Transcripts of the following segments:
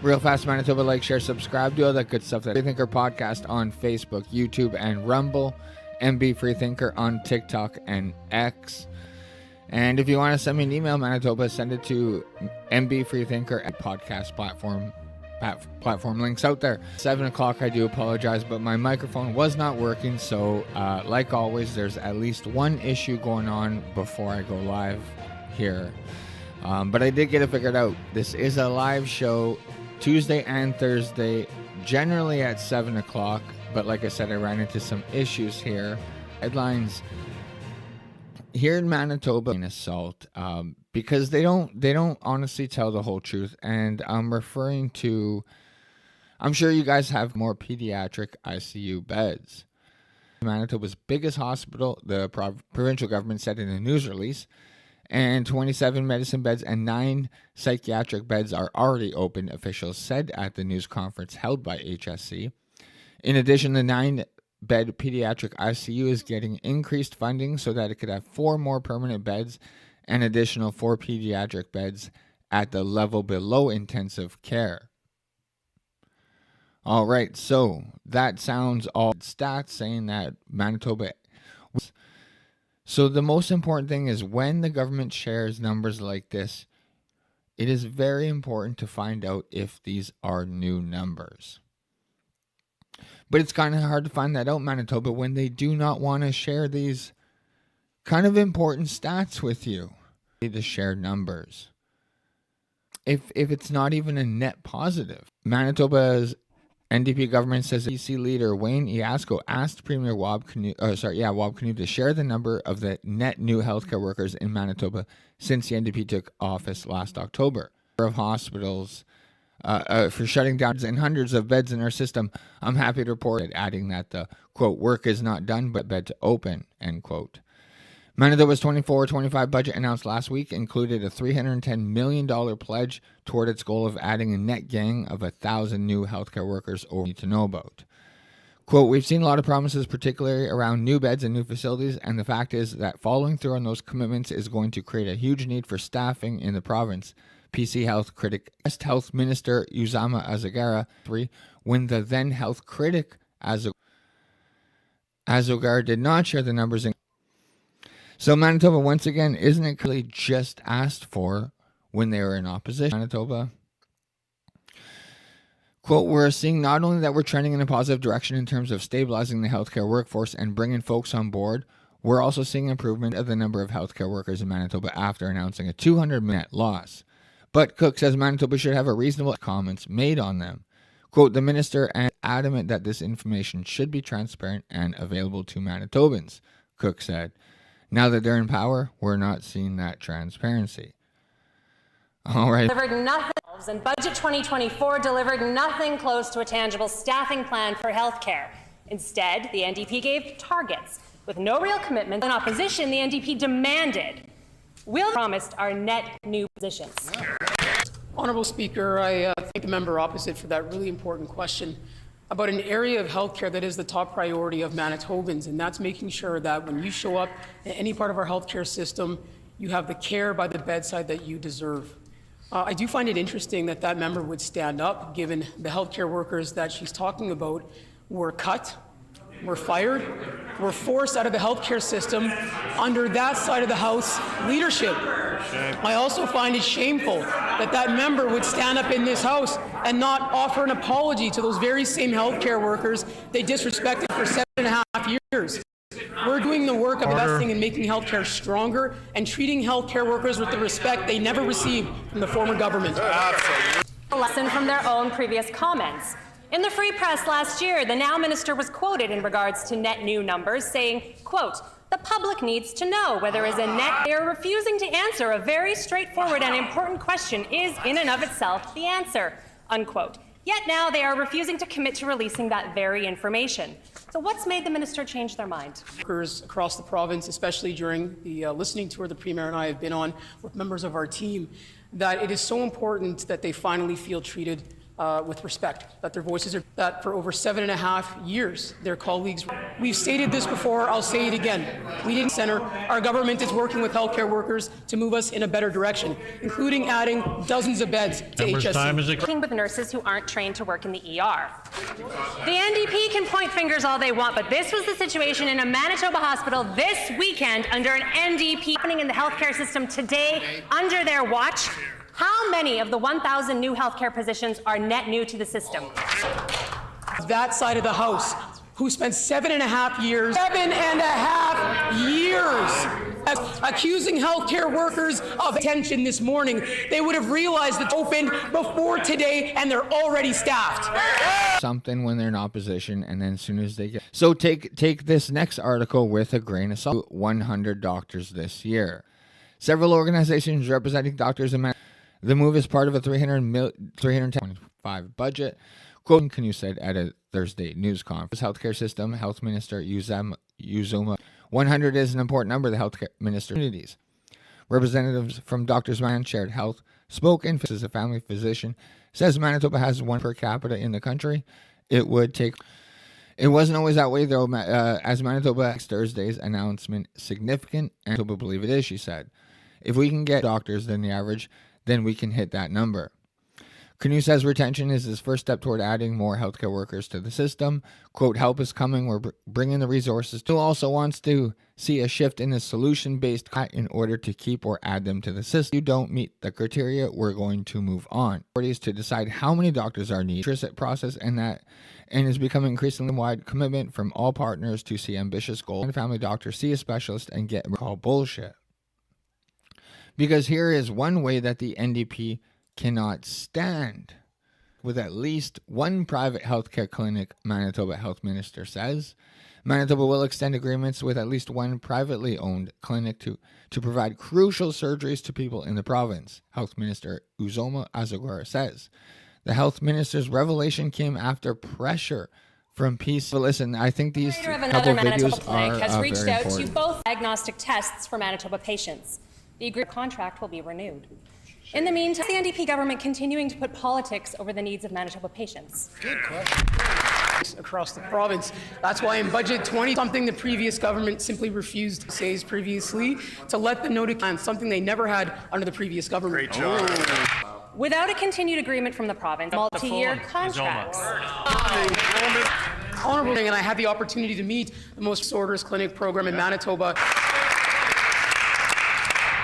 Real fast, Manitoba, like, share, subscribe, do all that good stuff. Freethinker Podcast on Facebook, YouTube, and Rumble. MB Freethinker on TikTok and X. And if you want to send me an email, Manitoba, send it to mbfreethinker at podcast platform links out there. 7 o'clock, I do apologize, but my microphone was not working. So like always, there's at least one issue going on before I go live here. But I did get it figured out. This is a live show Tuesday and Thursday, generally at 7 o'clock. But like I said, I ran into some issues here. Headlines here in Manitoba, an assault, because they don't honestly tell the whole truth. And I'm referring to, I'm sure you guys have more pediatric ICU beds. Manitoba's biggest hospital, the provincial government said in a news release, and 27 medicine beds and 9 psychiatric beds are already open, officials said at the news conference held by HSC. In addition, the 9-bed pediatric ICU is getting increased funding so that it could have 4 more permanent beds and additional 4 pediatric beds at the level below intensive care. All right, so that sounds all stats saying that Manitoba. So the most important thing is when the government shares numbers like this, it is very important to find out if these are new numbers. But it's kind of hard to find that out, Manitoba, when they do not want to share these kind of important stats with you. To share numbers. If it's not even a net positive. Manitoba's NDP government says BC leader Wayne Iasco asked Premier Wab Kinew to share the number of the net new healthcare workers in Manitoba since the NDP took office last October. Of hospitals for shutting down and hundreds of beds in our system. I'm happy to report it, adding that the, quote, work is not done, but bed to open, end quote. Manitoba's 24-25 budget announced last week included a $310 million pledge toward its goal of adding a net gang of 1,000 new healthcare workers over to know about. Quote, we've seen a lot of promises, particularly around new beds and new facilities, and the fact is that following through on those commitments is going to create a huge need for staffing in the province. PC Health critic, Health Minister Uzama Azagara, when the then health critic Azagara did not share the numbers. So Manitoba, once again, isn't it clearly just asked for when they were in opposition? Manitoba. Quote, we're seeing not only that we're trending in a positive direction in terms of stabilizing the healthcare workforce and bringing folks on board, we're also seeing improvement of the number of healthcare workers in Manitoba after announcing a 200 net loss. But Cook says Manitoba should have a reasonable comments made on them. Quote, the minister is adamant that this information should be transparent and available to Manitobans, Cook said. Now that they're in power, we're not seeing that transparency. All right. Delivered nothing, and Budget 2024 delivered nothing close to a tangible staffing plan for healthcare. Instead, the NDP gave targets. With no real commitment in opposition, the NDP demanded promised our net new positions. Honourable Speaker, I thank the member opposite for that really important question about an area of healthcare that is the top priority of Manitobans, and that's making sure that when you show up in any part of our healthcare system, you have the care by the bedside that you deserve. I do find it interesting that that member would stand up, given the healthcare workers that she's talking about were cut, were fired, were forced out of the healthcare system under that side of the House leadership. I also find it shameful that that member would stand up in this House and not offer an apology to those very same healthcare workers they disrespected for 7.5 years. We're doing the work of investing in making healthcare stronger and treating healthcare workers with the respect they never received from the former government. A lesson from their own previous comments. In the Free Press last year, the now minister was quoted in regards to net new numbers, saying, quote, the public needs to know whether as a net. They are refusing to answer a very straightforward and important question is in and of itself the answer, unquote. Yet now they are refusing to commit to releasing that very information. So what's made the minister change their mind? Workers across the province, especially during the listening tour the Premier and I have been on with members of our team, that it is so important that they finally feel treated with respect, that their voices are, that for over 7.5 years, their colleagues, we've stated this before, I'll say it again. We didn't center. Our government is working with healthcare workers to move us in a better direction, including adding dozens of beds to HSC. Working with nurses who aren't trained to work in the ER. The NDP can point fingers all they want, but this was the situation in a Manitoba hospital this weekend under an NDP happening in the healthcare system today under their watch. How many of the 1,000 new healthcare positions are net new to the system? That side of the House, who spent 7.5 years accusing healthcare workers of attention this morning, they would have realized it's opened before today and they're already staffed. Something when they're in opposition, and then as soon as they get... So take this next article with a grain of salt. 100 doctors this year. Several organizations representing doctors in the move is part of a $310.5 budget. Quote, Canoe said at a Thursday news conference. Healthcare system, Health Minister Uzoma. 100 is an important number of the healthcare minister communities. Representatives from Doctors Man Shared Health spoke in as a family physician, says Manitoba has one per capita in the country. It wasn't always that way, though, as Manitoba Thursday's announcement significant, and Manitoba believe it is, she said. If we can get doctors than the average, then we can hit that number. Canoe says retention is his first step toward adding more healthcare workers to the system. Quote, help is coming. We're bringing the resources. He also wants to see a shift in a solution-based in order to keep or add them to the system. If you don't meet the criteria, we're going to move on. Authorities to decide how many doctors are needed. Process and is becoming increasingly wide commitment from all partners to see ambitious goals. And family doctors see a specialist and get called bullshit. Because here is one way that the NDP cannot stand. With at least one private healthcare clinic, Manitoba Health Minister says. Manitoba will extend agreements with at least one privately owned clinic to provide crucial surgeries to people in the province, Health Minister Uzoma Azagora says. The Health Minister's revelation came after pressure from peace. But listen, I think these couple of videos are has reached very out important. to both diagnostic tests for Manitoba patients. The agreed contract will be renewed. In the meantime, the NDP government continuing to put politics over the needs of Manitoba patients. Good question. Across the province. That's why in Budget 20, something the previous government simply refused to say previously, to let them know to plan, something they never had under the previous government. Great job. Without a continued agreement from the province, multi-year contracts. Honourable, and I had the opportunity to meet the most disorders clinic program in Manitoba.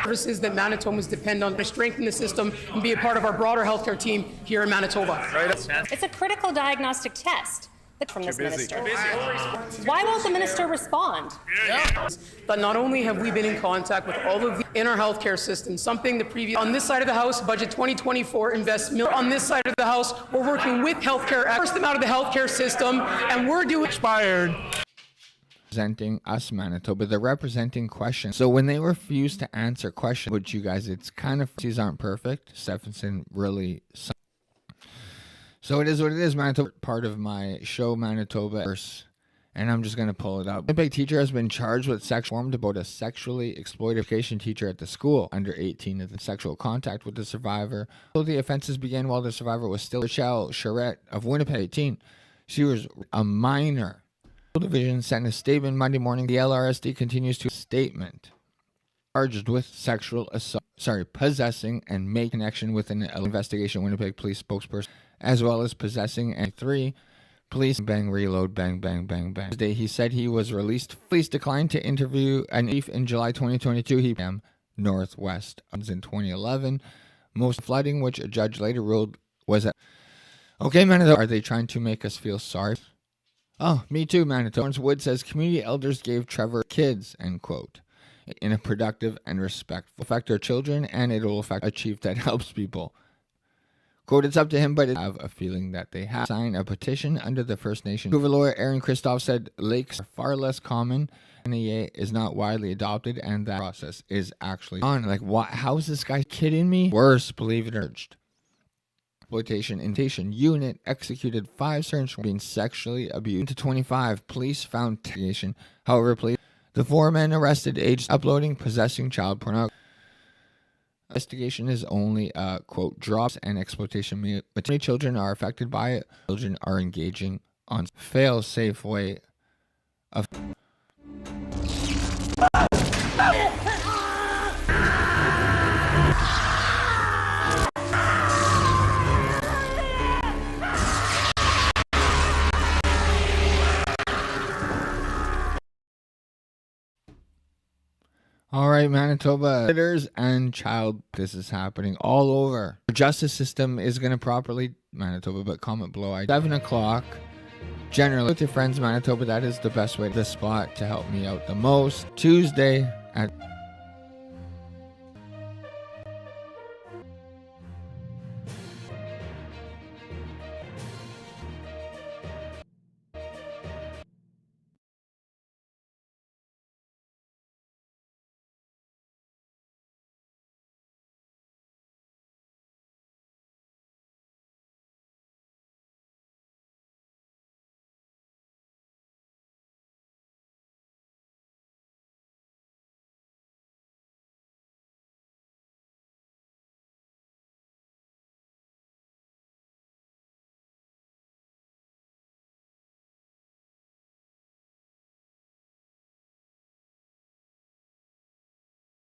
Services that Manitobans depend on to strengthen the system and be a part of our broader healthcare team here in Manitoba. It's a critical diagnostic test from this minister. Why won't the minister respond? But not only have we been in contact with all of the in our healthcare system, something the previous on this side of the House, Budget 2024 invests on this side of the House, we're working with healthcare, force them out of the healthcare system, and we're doing expired. Representing us, Manitoba, they're representing questions. So when they refuse to answer questions, which you guys, it's kind of, these aren't perfect. Stephenson really. So it is what it is, Manitoba. Part of my show, Manitoba, and I'm just going to pull it up. A big teacher has been charged with formed about a sexually exploitation teacher at the school under 18 of the sexual contact with the survivor. So the offenses began while the survivor was still Rochelle Charette of Winnipeg, 18. She was a minor. Division sent a statement Monday morning. The LRSD continues to statement charged with sexual assault, possessing and making connection with an investigation. Winnipeg police spokesperson, as well as possessing and 3 police bang reload bang bang bang bang. Today he said he was released. Police declined to interview an thief in July 2022. He Northwest in 2011. Most flooding, which a judge later ruled was a okay. Manitoba, are they trying to make us feel sorry? Oh, me too, Manitoba. Wood says community elders gave Trevor kids, end quote, in a productive and respectful affect our children, and it will affect a chief that helps people. Quote, it's up to him, but I have a feeling that they have signed a petition under the First Nation. Vancouver lawyer Aaron Christoph said lakes are far less common, NEA is not widely adopted, and that process is actually on. Like, what? How is this guy kidding me? Worse, believe it or not. Exploitation unit executed 5 search being sexually abused. To 25, police found interrogation. However, the 4 men arrested aged uploading, possessing child pornography. Investigation is only quote drops and exploitation. Many children are affected by it. Children are engaging on fail-safe way of. All right, Manitoba Leaders and child, this is happening all over. The justice system is going to properly, Manitoba, but comment below. 7 o'clock, generally with your friends, Manitoba, that is the best way to the spot to help me out the most. Tuesday at